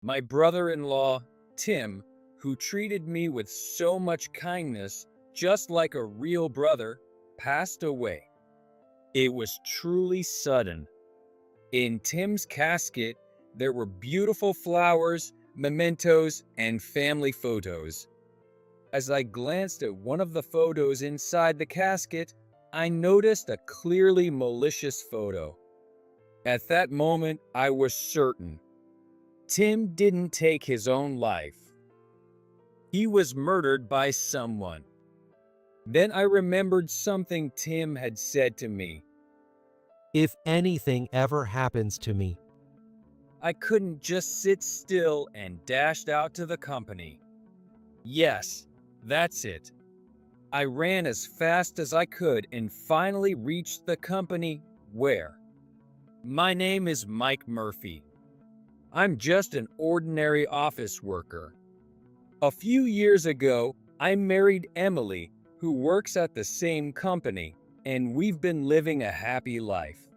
My brother-in-law, Tim, who treated me with so much kindness, just like a real brother, passed away. It was truly sudden. In Tim's casket, there were beautiful flowers, mementos, and family photos. As I glanced at one of the photos inside the casket, I noticed a clearly malicious photo. At that moment, I was certain Tim didn't take his own life. He was murdered by someone. Then I remembered something Tim had said to me. If anything ever happens to me, I couldn't just sit still and dashed out to the company. Yes, that's it. I ran as fast as I could and finally reached the company where. My name is Mike Murphy. I'm just an ordinary office worker. A few years ago, I married Emily, who works at the same company, and we've been living a happy life.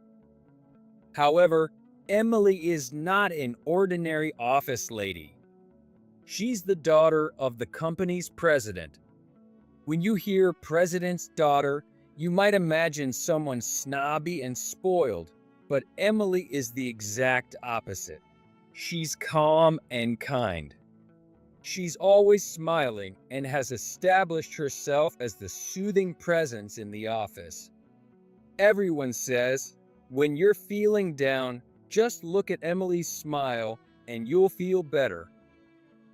However, Emily is not an ordinary office lady. She's the daughter of the company's president. When you hear president's daughter, you might imagine someone snobby and spoiled, but Emily is the exact opposite. She's calm and kind. She's always smiling and has established herself as the soothing presence in the office. Everyone says, when you're feeling down, just look at Emily's smile and you'll feel better.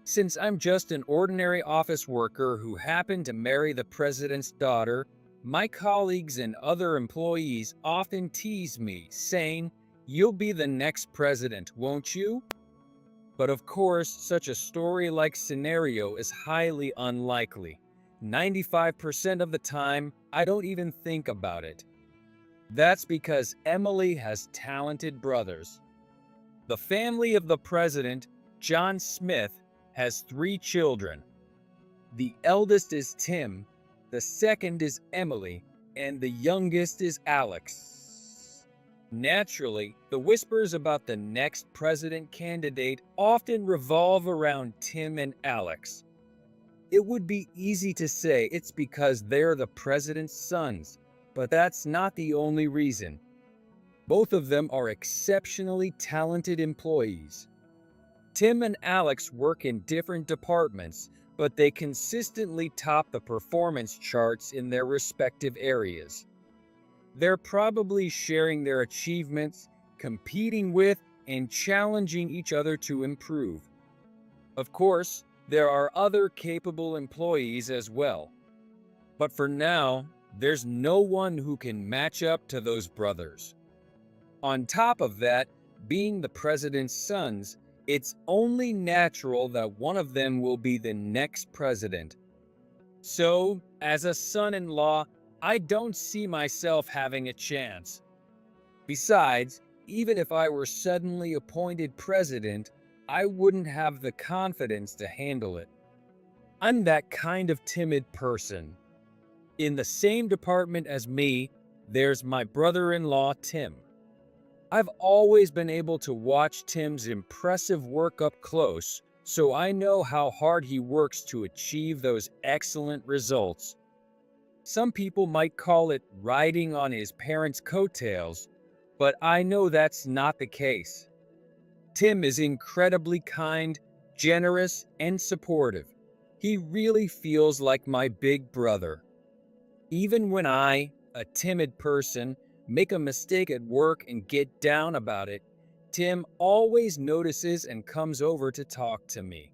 Since I'm just an ordinary office worker who happened to marry the president's daughter, my colleagues and other employees often tease me, saying, "You'll be the next president, won't you?" But of course, such a story-like scenario is highly unlikely. 95% of the time, I don't even think about it. That's because Emily has talented brothers. The family of the president, John Smith, has 3 children. The eldest is Tim, the second is Emily, and the youngest is Alex. Naturally, the whispers about the next president candidate often revolve around Tim and Alex. It would be easy to say it's because they're the president's sons, but that's not the only reason. Both of them are exceptionally talented employees. Tim and Alex work in different departments, but they consistently top the performance charts in their respective areas. They're probably sharing their achievements, competing with, and challenging each other to improve. Of course, there are other capable employees as well. But for now, there's no one who can match up to those brothers. On top of that, being the president's sons, it's only natural that one of them will be the next president. So, as a son-in-law, I don't see myself having a chance. Besides, even if I were suddenly appointed president, I wouldn't have the confidence to handle it. I'm that kind of timid person. In the same department as me, there's my brother-in-law, Tim. I've always been able to watch Tim's impressive work up close, so I know how hard he works to achieve those excellent results. Some people might call it riding on his parents' coattails, but I know that's not the case. Tim is incredibly kind, generous, and supportive. He really feels like my big brother. Even when I, a timid person, make a mistake at work and get down about it, Tim always notices and comes over to talk to me.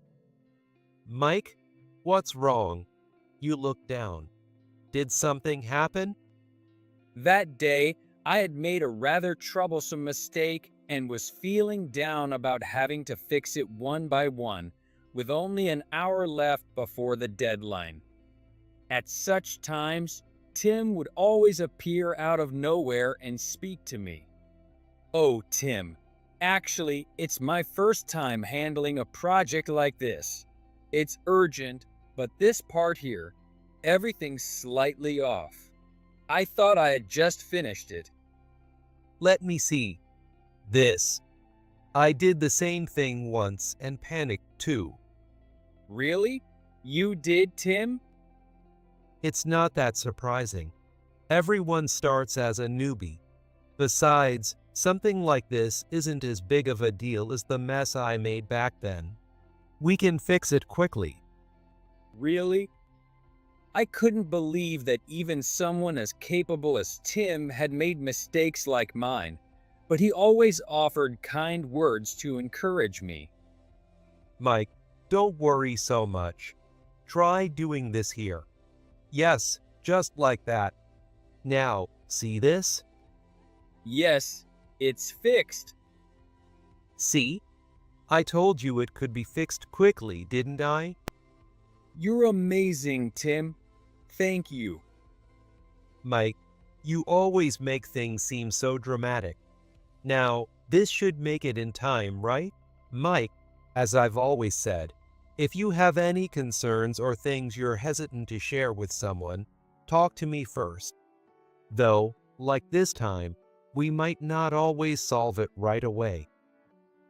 Mike, what's wrong? You look down. Did something happen? That day, I had made a rather troublesome mistake and was feeling down about having to fix it one by one, with only an hour left before the deadline. At such times, Tim would always appear out of nowhere and speak to me. "Oh, Tim, actually, it's my first time handling a project like this. It's urgent, but this part here, everything's slightly off. I thought I had just finished it." Let me see. This. I did the same thing once and panicked too. Really? You did, Tim? It's not that surprising. Everyone starts as a newbie. Besides, something like this isn't as big of a deal as the mess I made back then. We can fix it quickly. Really? I couldn't believe that even someone as capable as Tim had made mistakes like mine, but he always offered kind words to encourage me. Mike, don't worry so much. Try doing this here. Yes, just like that. Now, see this? Yes, it's fixed. See? I told you it could be fixed quickly, didn't I? You're amazing, Tim. Thank you. Mike, you always make things seem so dramatic. Now, this should make it in time, right? Mike, as I've always said, if you have any concerns or things you're hesitant to share with someone, talk to me first. Though, like this time, we might not always solve it right away.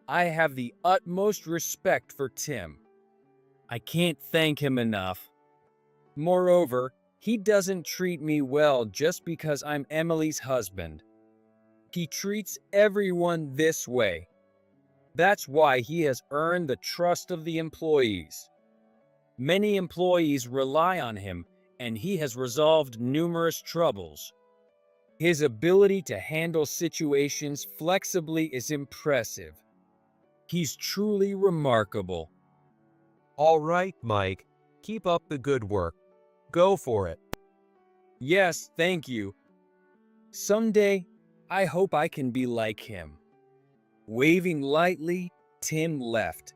I have the utmost respect for Tim. I can't thank him enough. Moreover, he doesn't treat me well just because I'm Emily's husband. He treats everyone this way. That's why he has earned the trust of the employees. Many employees rely on him, and he has resolved numerous troubles. His ability to handle situations flexibly is impressive. He's truly remarkable. All right, Mike, keep up the good work. Go for it. Yes, thank you. Someday, I hope I can be like him. Waving lightly, Tim left.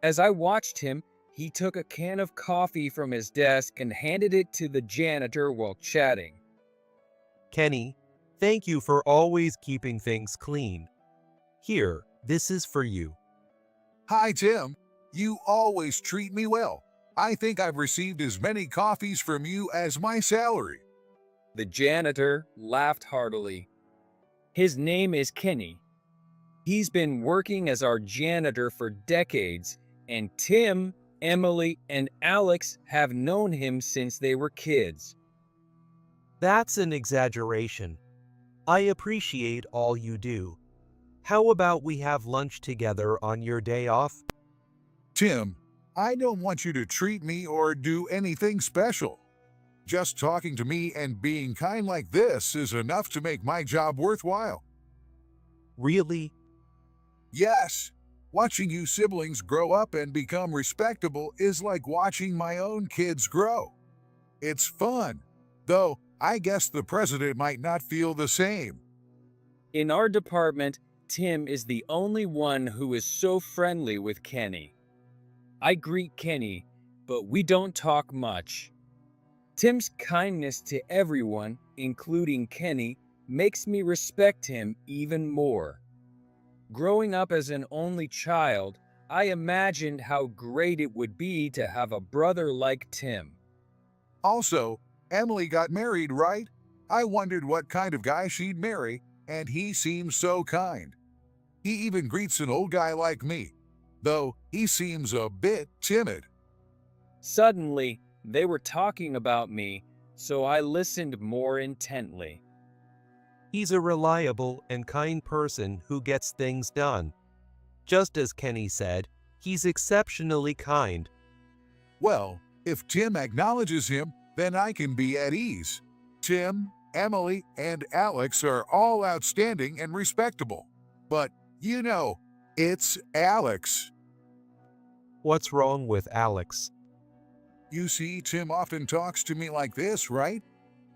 As I watched him, he took a can of coffee from his desk and handed it to the janitor while chatting. Kenny, thank you for always keeping things clean. Here, this is for you. Hi, Tim. You always treat me well. I think I've received as many coffees from you as my salary. The janitor laughed heartily. His name is Kenny. He's been working as our janitor for decades, and Tim, Emily, and Alex have known him since they were kids. That's an exaggeration. I appreciate all you do. How about we have lunch together on your day off? Tim, I don't want you to treat me or do anything special. Just talking to me and being kind like this is enough to make my job worthwhile. Really? Yes, watching you siblings grow up and become respectable is like watching my own kids grow. It's fun, though I guess the president might not feel the same. In our department, Tim is the only one who is so friendly with Kenny. I greet Kenny, but we don't talk much. Tim's kindness to everyone, including Kenny, makes me respect him even more. Growing up as an only child, I imagined how great it would be to have a brother like Tim. Also, Emily got married, right? I wondered what kind of guy she'd marry, and he seems so kind. He even greets an old guy like me, though he seems a bit timid. Suddenly, they were talking about me, so I listened more intently. He's a reliable and kind person who gets things done. Just as Kenny said, he's exceptionally kind. Well, if Tim acknowledges him, then I can be at ease. Tim, Emily, and Alex are all outstanding and respectable. But, you know, it's Alex. What's wrong with Alex? You see, Tim often talks to me like this, right?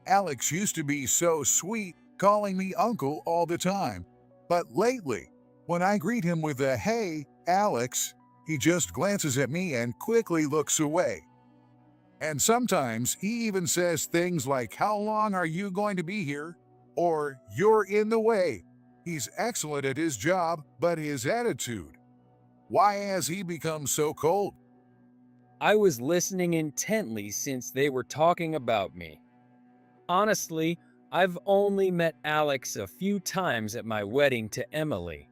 Alex used to be so sweet, calling me uncle all the time. But lately, when I greet him with a "Hey, Alex," he just glances at me and quickly looks away. And sometimes he even says things like, "How long are you going to be here?" Or, "You're in the way." He's excellent at his job, but his attitude. Why has he become so cold? I was listening intently since they were talking about me. Honestly, I've only met Alex a few times at my wedding to Emily.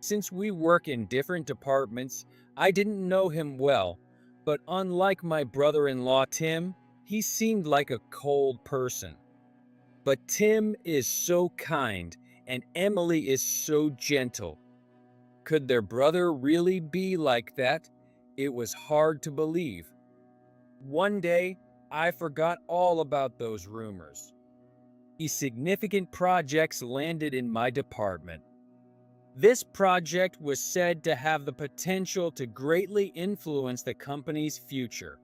Since we work in different departments, I didn't know him well, but unlike my brother-in-law Tim, he seemed like a cold person. But Tim is so kind, and Emily is so gentle. Could their brother really be like that? It was hard to believe. One day, I forgot all about those rumors. Significant projects landed in my department. This project was said to have the potential to greatly influence the company's future.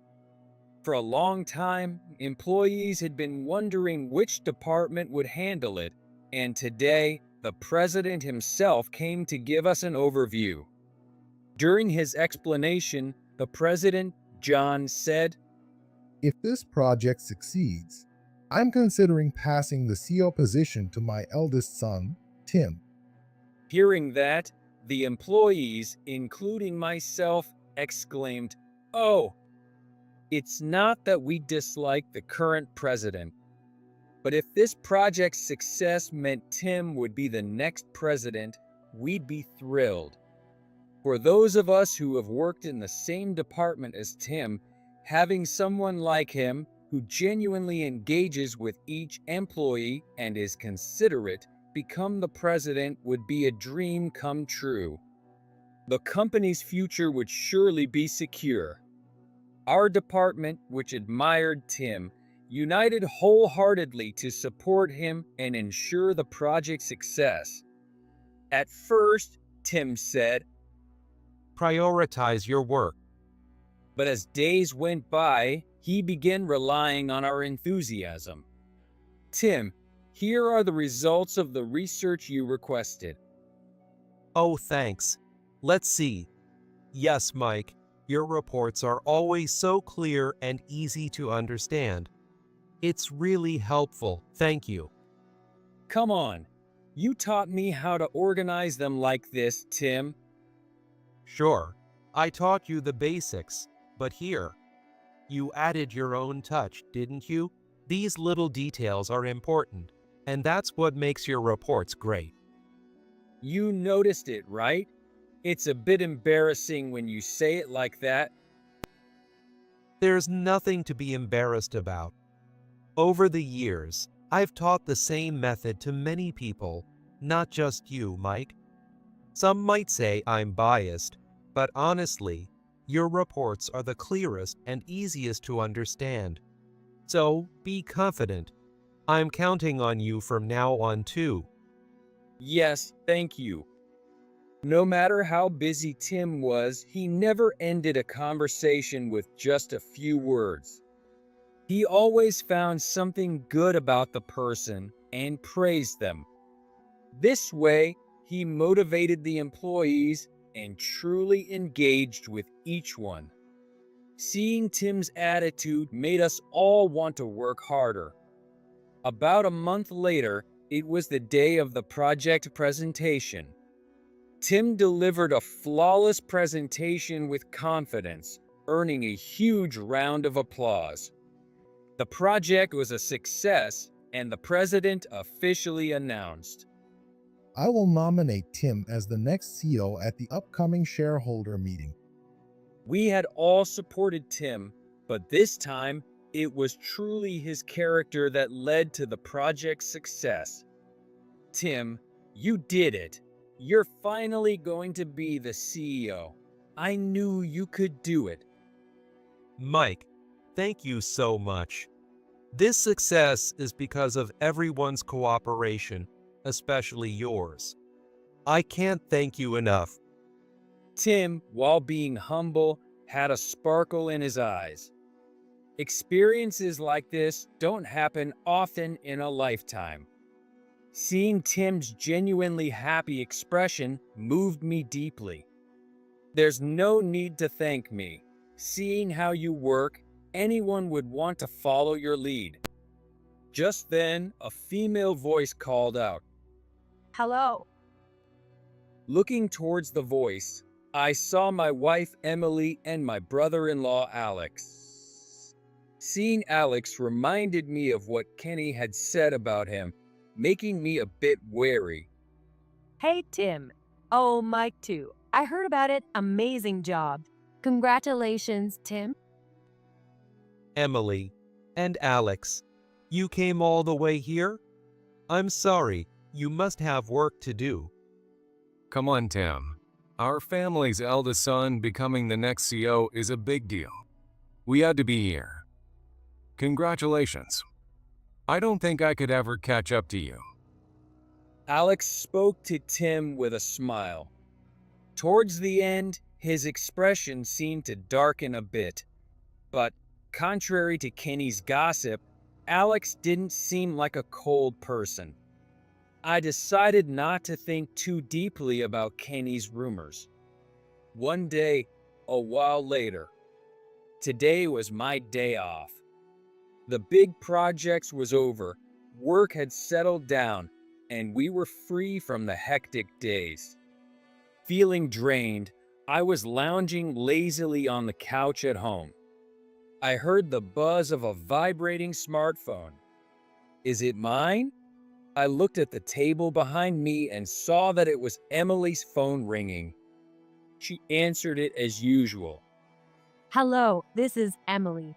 For a long time, employees had been wondering which department would handle it, and today, the president himself came to give us an overview. During his explanation, the president, John, said, If this project succeeds, I'm considering passing the CEO position to my eldest son, Tim. Hearing that, the employees, including myself, exclaimed, "Oh, it's not that we dislike the current president, but if this project's success meant Tim would be the next president, we'd be thrilled." For those of us who have worked in the same department as Tim, having someone like him who genuinely engages with each employee and is considerate become the president would be a dream come true. The company's future would surely be secure. Our department, which admired Tim, united wholeheartedly to support him and ensure the project's success. At first, Tim said, Prioritize your work. but as days went by, he began relying on our enthusiasm. Tim, here are the results of the research you requested. Oh, thanks. Let's see. Yes, Mike, your reports are always so clear and easy to understand. It's really helpful. Thank you. Come on, you taught me how to organize them like this, Tim. Sure, I taught you the basics, but here, you added your own touch, didn't you? These little details are important, and that's what makes your reports great. You noticed it, right? It's a bit embarrassing when you say it like that. There's nothing to be embarrassed about. Over the years, I've taught the same method to many people, not just you, Mike. Some might say I'm biased, but honestly, your reports are the clearest and easiest to understand. So be confident. I'm counting on you from now on too. Yes, thank you. No matter how busy Tim was, he never ended a conversation with just a few words. He always found something good about the person and praised them. This way, he motivated the employees and truly engaged with each one. Seeing Tim's attitude made us all want to work harder. About a month later, it was the day of the project presentation. Tim delivered a flawless presentation with confidence, earning a huge round of applause. The project was a success, and the president officially announced, I will nominate Tim as the next CEO at the upcoming shareholder meeting. We had all supported Tim, but this time, it was truly his character that led to the project's success. Tim, you did it. You're finally going to be the CEO. I knew you could do it. Mike, thank you so much. This success is because of everyone's cooperation, especially yours. I can't thank you enough. Tim, while being humble, had a sparkle in his eyes. Experiences like this don't happen often in a lifetime. Seeing Tim's genuinely happy expression moved me deeply. There's no need to thank me. Seeing how you work, anyone would want to follow your lead. Just then, a female voice called out. Hello. Looking towards the voice, I saw my wife Emily and my brother-in-law Alex. Seeing Alex reminded me of what Kenny had said about him, making me a bit wary. Hey, Tim. Oh, Mike too. I heard about it. Amazing job. Congratulations, Tim. Emily and Alex, you came all the way here? I'm sorry, you must have work to do. Come on, Tim. Our family's eldest son becoming the next CEO is a big deal. We had to be here. Congratulations. I don't think I could ever catch up to you. Alex spoke to Tim with a smile. Towards the end, his expression seemed to darken a bit. But, contrary to Kenny's gossip, Alex didn't seem like a cold person. I decided not to think too deeply about Kenny's rumors. One day, a while later, today was my day off. The big project was over, work had settled down, and we were free from the hectic days. Feeling drained, I was lounging lazily on the couch at home. I heard the buzz of a vibrating smartphone. Is it mine? I looked at the table behind me and saw that it was Emily's phone ringing. She answered it as usual. Hello, this is Emily.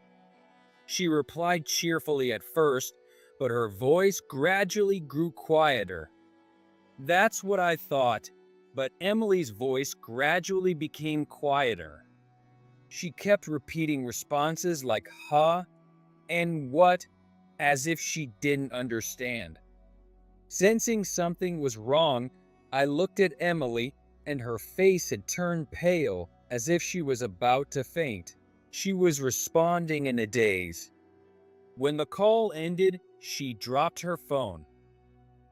She replied cheerfully at first, but her voice gradually grew quieter. That's what I thought, but Emily's voice gradually became quieter. She kept repeating responses like huh and what, as if she didn't understand. Sensing something was wrong, I looked at Emily, and her face had turned pale as if she was about to faint. She was responding in a daze. When the call ended, she dropped her phone.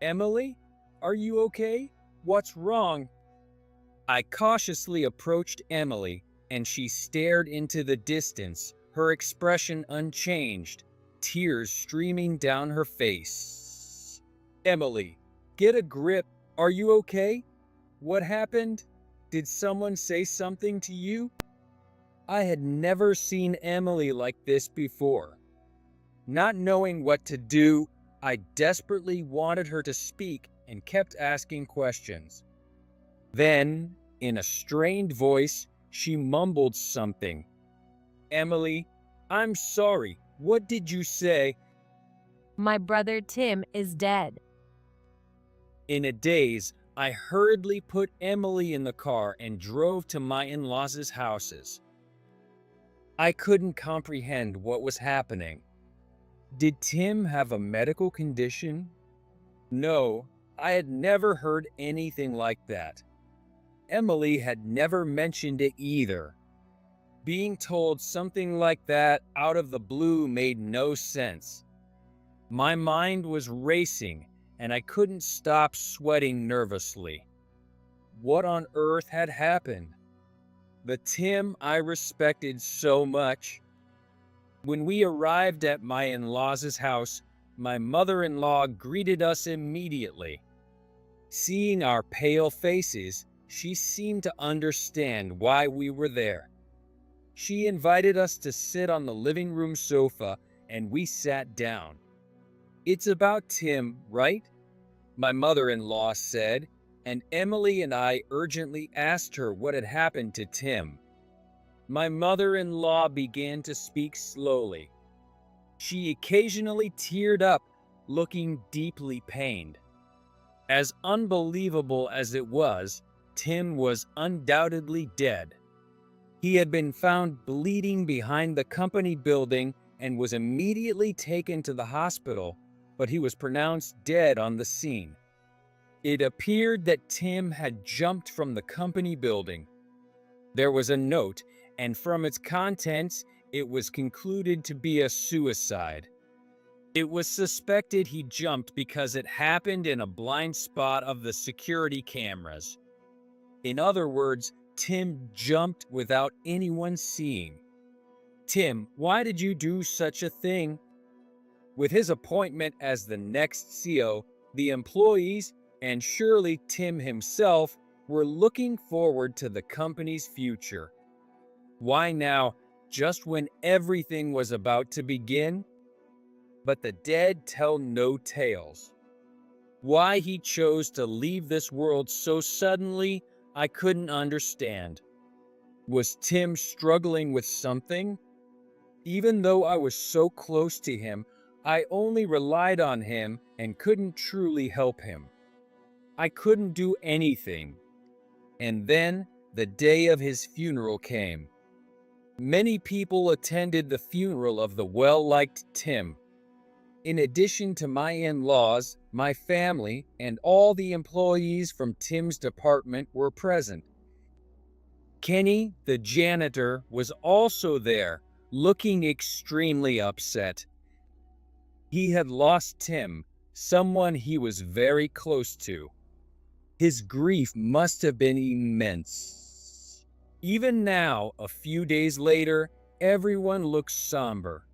Emily, are you okay? What's wrong? I cautiously approached Emily, and she stared into the distance, her expression unchanged, tears streaming down her face. Emily, get a grip. Are you okay? What happened? Did someone say something to you? I had never seen Emily like this before. Not knowing what to do, I desperately wanted her to speak and kept asking questions. Then, in a strained voice, she mumbled something. Emily, I'm sorry. What did you say? My brother Tim is dead. In a daze, I hurriedly put Emily in the car and drove to my in-laws' houses. I couldn't comprehend what was happening. Did Tim have a medical condition? No, I had never heard anything like that. Emily had never mentioned it either. Being told something like that out of the blue made no sense. My mind was racing, and I couldn't stop sweating nervously. What on earth had happened? The Tim I respected so much. When we arrived at my in-laws' house, my mother-in-law greeted us immediately. Seeing our pale faces, she seemed to understand why we were there. She invited us to sit on the living room sofa, and we sat down. It's about Tim, right? My mother-in-law said, and Emily and I urgently asked her what had happened to Tim. My mother-in-law began to speak slowly. She occasionally teared up, looking deeply pained. As unbelievable as it was, Tim was undoubtedly dead. He had been found bleeding behind the company building and was immediately taken to the hospital, but he was pronounced dead on the scene. It appeared that Tim had jumped from the company building. There was a note, and from its contents, it was concluded to be a suicide. It was suspected he jumped because it happened in a blind spot of the security cameras. In other words, Tim jumped without anyone seeing. Tim, why did you do such a thing? With his appointment as the next CEO, the employees, and surely Tim himself, were looking forward to the company's future. Why now, just when everything was about to begin? But the dead tell no tales. Why he chose to leave this world so suddenly, I couldn't understand. Was Tim struggling with something? Even though I was so close to him, I only relied on him and couldn't truly help him. I couldn't do anything. And then the day of his funeral came. Many people attended the funeral of the well-liked Tim. In addition to my in-laws, my family, and all the employees from Tim's department were present. Kenny, the janitor, was also there, looking extremely upset. He had lost Tim, someone he was very close to. His grief must have been immense. Even now, a few days later, everyone looks somber.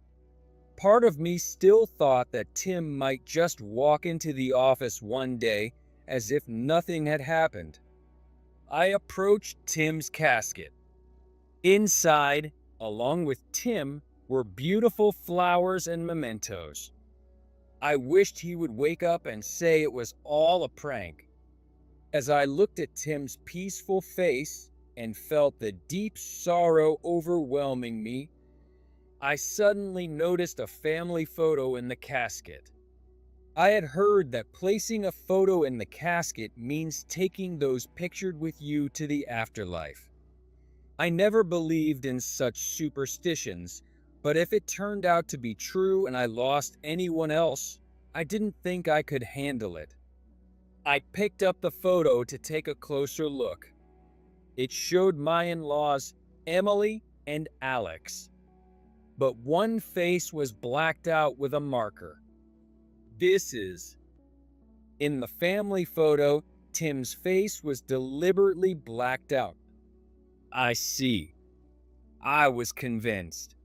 Part of me still thought that Tim might just walk into the office one day as if nothing had happened. I approached Tim's casket. Inside, along with Tim, were beautiful flowers and mementos. I wished he would wake up and say it was all a prank. As I looked at Tim's peaceful face and felt the deep sorrow overwhelming me, I suddenly noticed a family photo in the casket. I had heard that placing a photo in the casket means taking those pictured with you to the afterlife. I never believed in such superstitions, but if it turned out to be true and I lost anyone else, I didn't think I could handle it. I picked up the photo to take a closer look. It showed my in-laws, Emily and Alex. But one face was blacked out with a marker. In the family photo, Tim's face was deliberately blacked out. I see. I was convinced.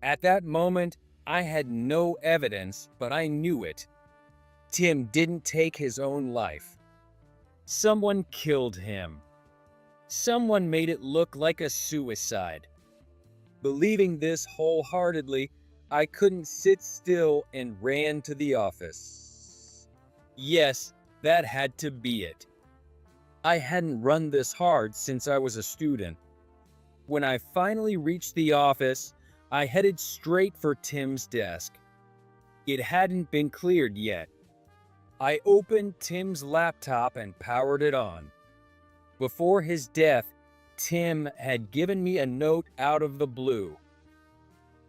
At that moment, I had no evidence, but I knew it. Tim didn't take his own life. Someone killed him. Someone made it look like a suicide. Believing this wholeheartedly, I couldn't sit still and ran to the office. Yes, that had to be it. I hadn't run this hard since I was a student. When I finally reached the office, I headed straight for Tim's desk. It hadn't been cleared yet. I opened Tim's laptop and powered it on. Before his death, Tim had given me a note out of the blue.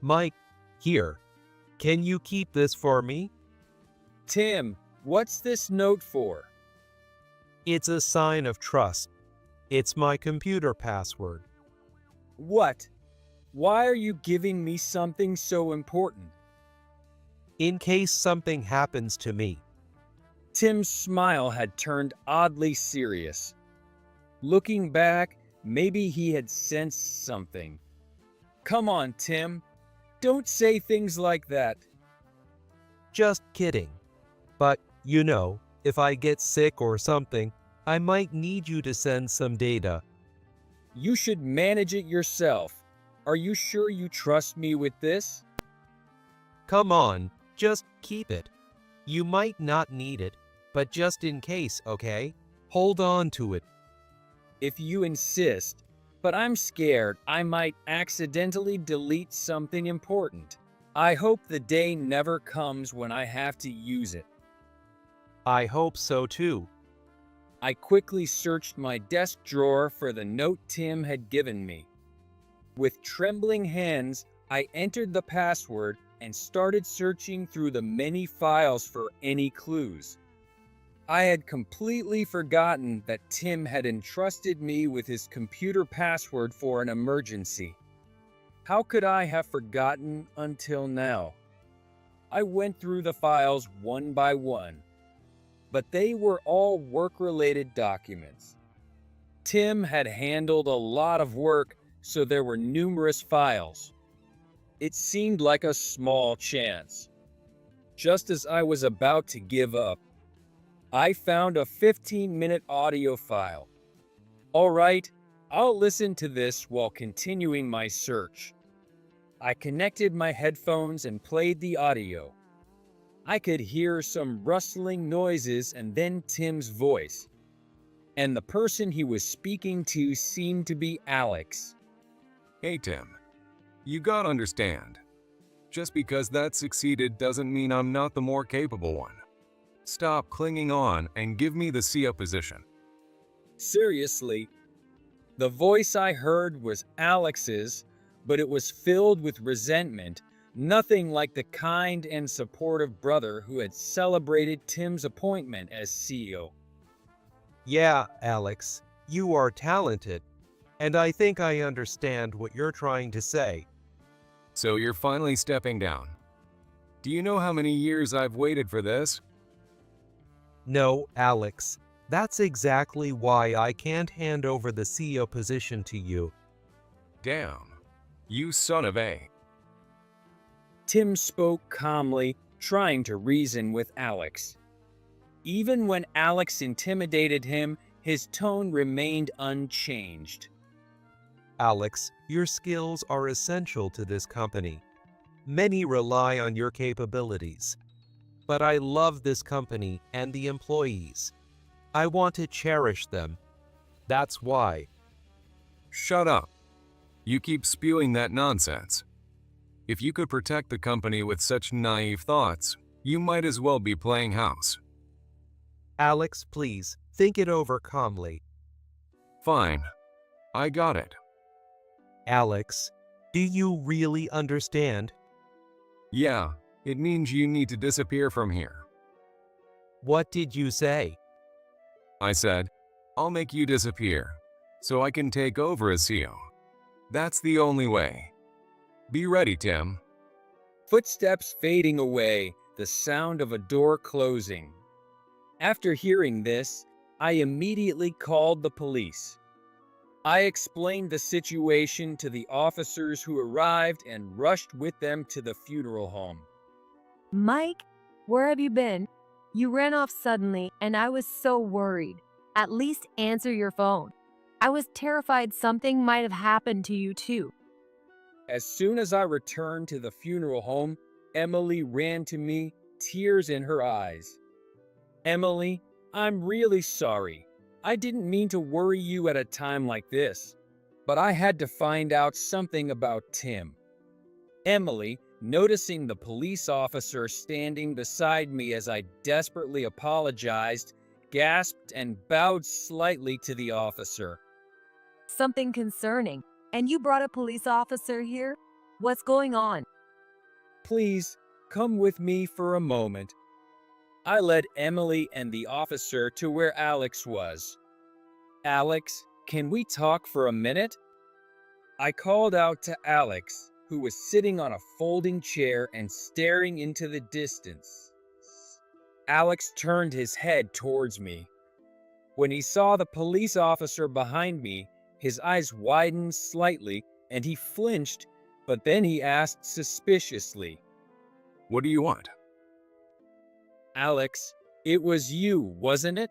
Mike, here. Can you keep this for me? Tim, what's this note for? It's a sign of trust. It's my computer password. What? Why are you giving me something so important? In case something happens to me. Tim's smile had turned oddly serious. Looking back, maybe he had sensed something. Come on, Tim. Don't say things like that. Just kidding. But, you know, if I get sick or something, I might need you to send some data. You should manage it yourself. Are you sure you trust me with this? Come on, just keep it. You might not need it, but just in case, okay? Hold on to it. If you insist, but I'm scared I might accidentally delete something important. I hope the day never comes when I have to use it. I hope so too. I quickly searched my desk drawer for the note Tim had given me. With trembling hands, I entered the password and started searching through the many files for any clues. I had completely forgotten that Tim had entrusted me with his computer password for an emergency. How could I have forgotten until now? I went through the files one by one, but they were all work-related documents. Tim had handled a lot of work, so there were numerous files. It seemed like a small chance. Just as I was about to give up, I found a 15-minute audio file. All right, I'll listen to this while continuing my search. I connected my headphones and played the audio. I could hear some rustling noises and then Tim's voice. and the person he was speaking to seemed to be Alex. Hey Tim, you gotta understand. Just because that succeeded doesn't mean I'm not the more capable one. Stop clinging on and give me the CEO position. Seriously, the voice I heard was Alex's, but it was filled with resentment, nothing like the kind and supportive brother who had celebrated Tim's appointment as CEO. Yeah, Alex, you are talented, and I think I understand what you're trying to say. So you're finally stepping down. Do you know how many years I've waited for this? No, Alex, that's exactly why I can't hand over the CEO position to you. Damn, you son of a. Tim spoke calmly, trying to reason with Alex. Even when Alex intimidated him, his tone remained unchanged. Alex, your skills are essential to this company. Many rely on your capabilities. But I love this company and the employees. I want to cherish them. That's why. Shut up. You keep spewing that nonsense. If you could protect the company with such naive thoughts, you might as well be playing house. Alex, please, think it over calmly. Fine. I got it. Alex, do you really understand? Yeah, it means you need to disappear from here. What did you say? I said, I'll make you disappear, so I can take over as CEO. That's the only way. Be ready, Tim. Footsteps fading away, the sound of a door closing. After hearing this, I immediately called the police. I explained the situation to the officers who arrived and rushed with them to the funeral home. Mike, where have you been? You ran off suddenly, and I was so worried. At least answer your phone. I was terrified something might have happened to you too. As soon as I returned to the funeral home, Emily ran to me, tears in her eyes. Emily, I'm really sorry. I didn't mean to worry you at a time like this, but I had to find out something about Tim. Emily, noticing the police officer standing beside me as I desperately apologized, gasped and bowed slightly to the officer. Something concerning. And you brought a police officer here? What's going on? Please, come with me for a moment. I led Emily and the officer to where Alex was. Alex, can we talk for a minute? I called out to Alex, who was sitting on a folding chair and staring into the distance. Alex turned his head towards me. When he saw the police officer behind me, his eyes widened slightly and he flinched, but then he asked suspiciously, What do you want? Alex, it was you, wasn't it?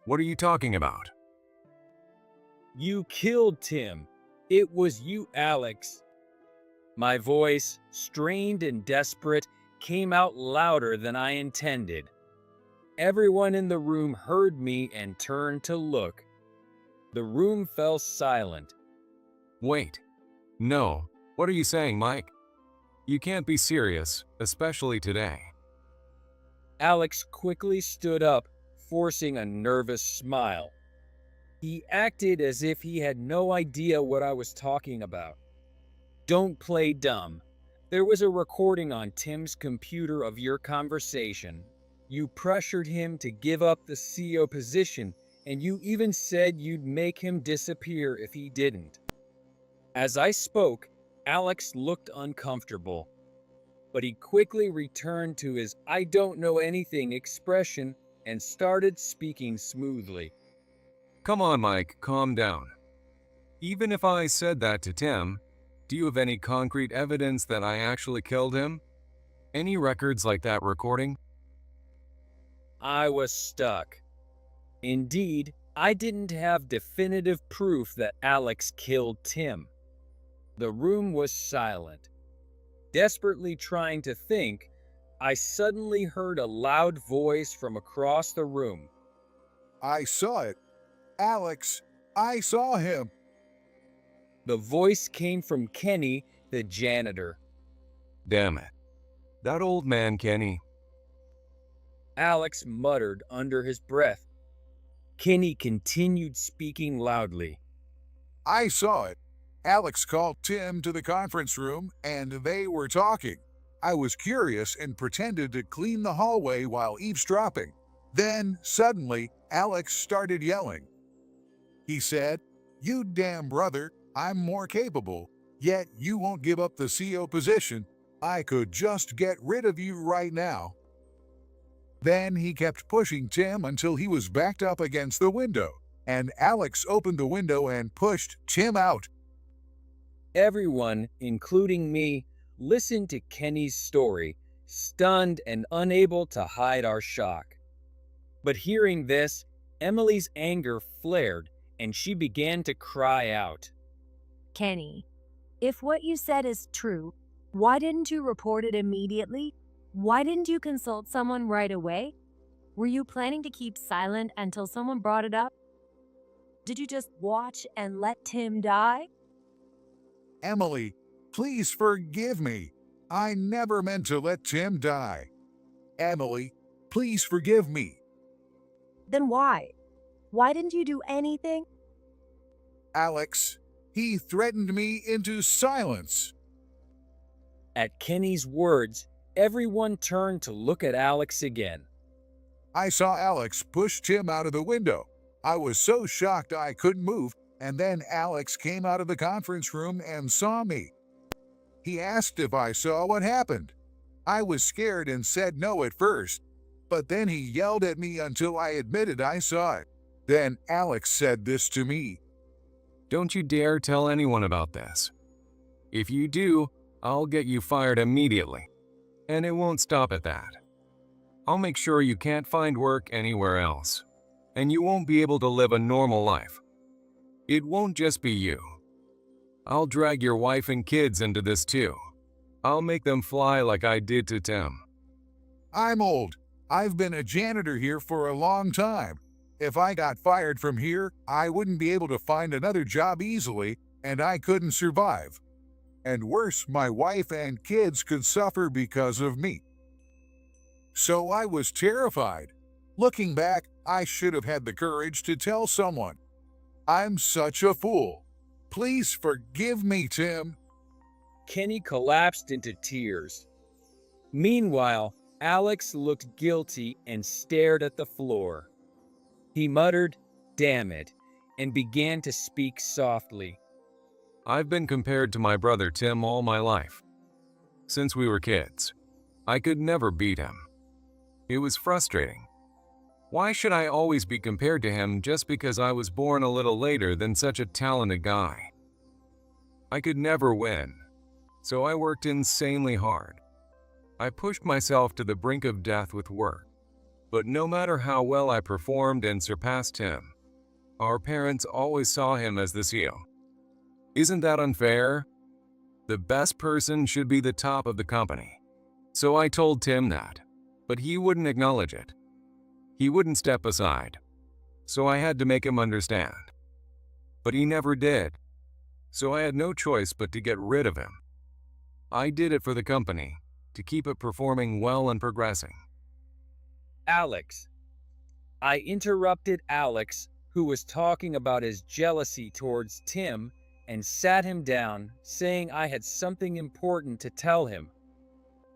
What are you talking about? You killed Tim. It was you, Alex. My voice, strained and desperate, came out louder than I intended. Everyone in the room heard me and turned to look. The room fell silent. Wait. No. What are you saying, Mike? You can't be serious, especially today. Alex quickly stood up, forcing a nervous smile. He acted as if he had no idea what I was talking about. Don't play dumb. There was a recording on Tim's computer of your conversation. You pressured him to give up the CEO position, and you even said you'd make him disappear if he didn't. As I spoke, Alex looked uncomfortable, but he quickly returned to his "I don't know anything" expression and started speaking smoothly. Come on, Mike, calm down. Even if I said that to Tim, do you have any concrete evidence that I actually killed him? Any records like that recording? I was stuck. Indeed, I didn't have definitive proof that Alex killed Tim. The room was silent. Desperately trying to think, I suddenly heard a loud voice from across the room. I saw it. Alex, I saw him. The voice came from Kenny, the janitor. Damn it. That old man, Kenny. Alex muttered under his breath. Kenny continued speaking loudly. I saw it. Alex called Tim to the conference room and they were talking. I was curious and pretended to clean the hallway while eavesdropping. Then, suddenly, Alex started yelling. He said, "You damn brother, I'm more capable, yet you won't give up the CO position. I could just get rid of you right now." Then he kept pushing Tim until he was backed up against the window, and Alex opened the window and pushed Tim out. Everyone, including me, listened to Kenny's story, stunned and unable to hide our shock. But hearing this, Emily's anger flared and she began to cry out. Kenny, if what you said is true, why didn't you report it immediately? Why didn't you consult someone right away? Were you planning to keep silent until someone brought it up? Did you just watch and let Tim die? Emily, please forgive me. I never meant to let Tim die. Emily, please forgive me. Then why? Why didn't you do anything? Alex, he threatened me into silence. At Kenny's words, everyone turned to look at Alex again. I saw Alex push Tim out of the window. I was so shocked I couldn't move, and then Alex came out of the conference room and saw me. He asked if I saw what happened. I was scared and said no at first, but then he yelled at me until I admitted I saw it. Then Alex said this to me. Don't you dare tell anyone about this. If you do, I'll get you fired immediately. And it won't stop at that. I'll make sure you can't find work anywhere else. And you won't be able to live a normal life. It won't just be you. I'll drag your wife and kids into this too. I'll make them fly like I did to Tim. I'm old. I've been a janitor here for a long time. If I got fired from here, I wouldn't be able to find another job easily, and I couldn't survive. And worse, my wife and kids could suffer because of me. So I was terrified. Looking back, I should have had the courage to tell someone. I'm such a fool. Please forgive me, Tim. Kenny collapsed into tears. Meanwhile, Alex looked guilty and stared at the floor. He muttered, "Damn it," and began to speak softly. I've been compared to my brother Tim all my life. Since we were kids, I could never beat him. It was frustrating. Why should I always be compared to him just because I was born a little later than such a talented guy? I could never win, so I worked insanely hard. I pushed myself to the brink of death with work. But no matter how well I performed and surpassed him, our parents always saw him as the CEO. Isn't that unfair? The best person should be the top of the company. So I told Tim that, but he wouldn't acknowledge it. He wouldn't step aside. So I had to make him understand. But he never did. So I had no choice but to get rid of him. I did it for the company, to keep it performing well and progressing. Alex. I interrupted Alex, who was talking about his jealousy towards Tim, and sat him down, saying I had something important to tell him.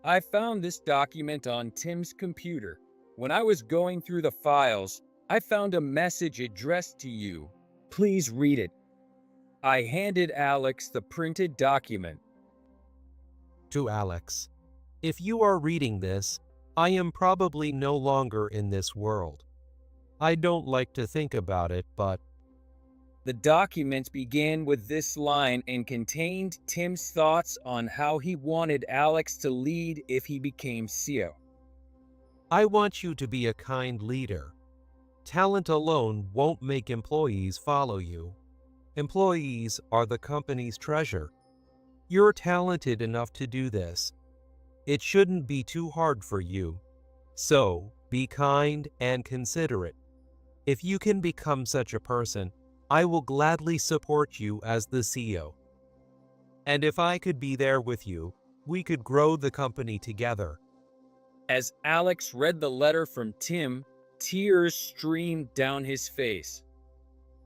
I found this document on Tim's computer. When I was going through the files, I found a message addressed to you. Please read it. I handed Alex the printed document. To Alex, if you are reading this, I am probably no longer in this world. I don't like to think about it, but... The document began with this line and contained Tim's thoughts on how he wanted Alex to lead if he became CEO. I want you to be a kind leader. Talent alone won't make employees follow you. Employees are the company's treasure. You're talented enough to do this. It shouldn't be too hard for you. So, be kind and considerate. If you can become such a person, I will gladly support you as the CEO. And if I could be there with you, we could grow the company together. As Alex read the letter from Tim, tears streamed down his face.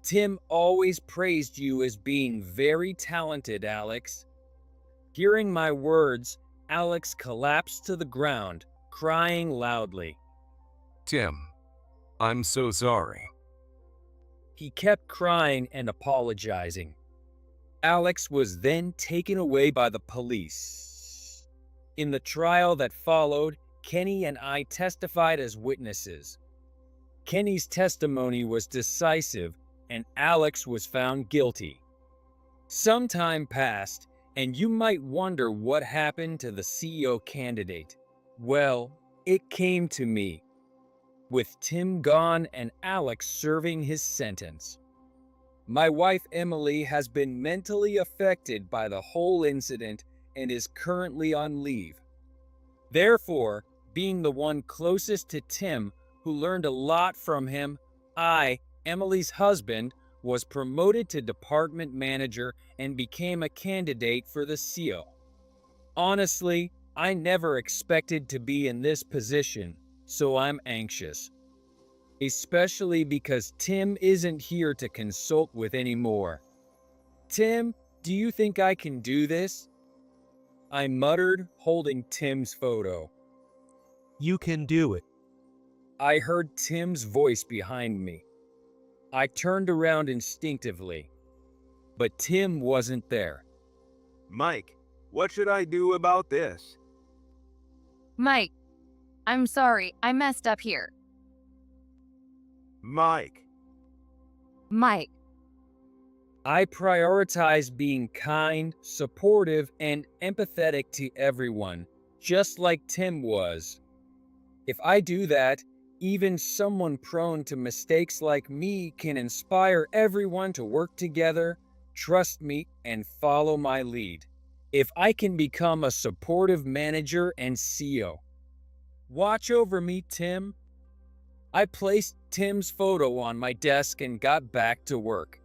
Tim always praised you as being very talented, Alex. Hearing my words, Alex collapsed to the ground, crying loudly. Tim, I'm so sorry. He kept crying and apologizing. Alex was then taken away by the police. In the trial that followed, Kenny and I testified as witnesses. Kenny's testimony was decisive, and Alex was found guilty. Some time passed, and you might wonder what happened to the CEO candidate. Well, it came to me, with Tim gone and Alex serving his sentence. My wife Emily has been mentally affected by the whole incident and is currently on leave. Therefore, being the one closest to Tim, who learned a lot from him, I, Emily's husband, was promoted to department manager and became a candidate for the CEO. Honestly, I never expected to be in this position, so I'm anxious. Especially because Tim isn't here to consult with anymore. Tim, do you think I can do this? I muttered, holding Tim's photo. You can do it. I heard Tim's voice behind me. I turned around instinctively, but Tim wasn't there. Mike, what should I do about this? Mike, I'm sorry, I messed up here. Mike. Mike, I prioritize being kind, supportive, and empathetic to everyone, just like Tim was. If I do that, even someone prone to mistakes like me can inspire everyone to work together, trust me, and follow my lead. If I can become a supportive manager and CEO. Watch over me, Tim. I placed Tim's photo on my desk and got back to work.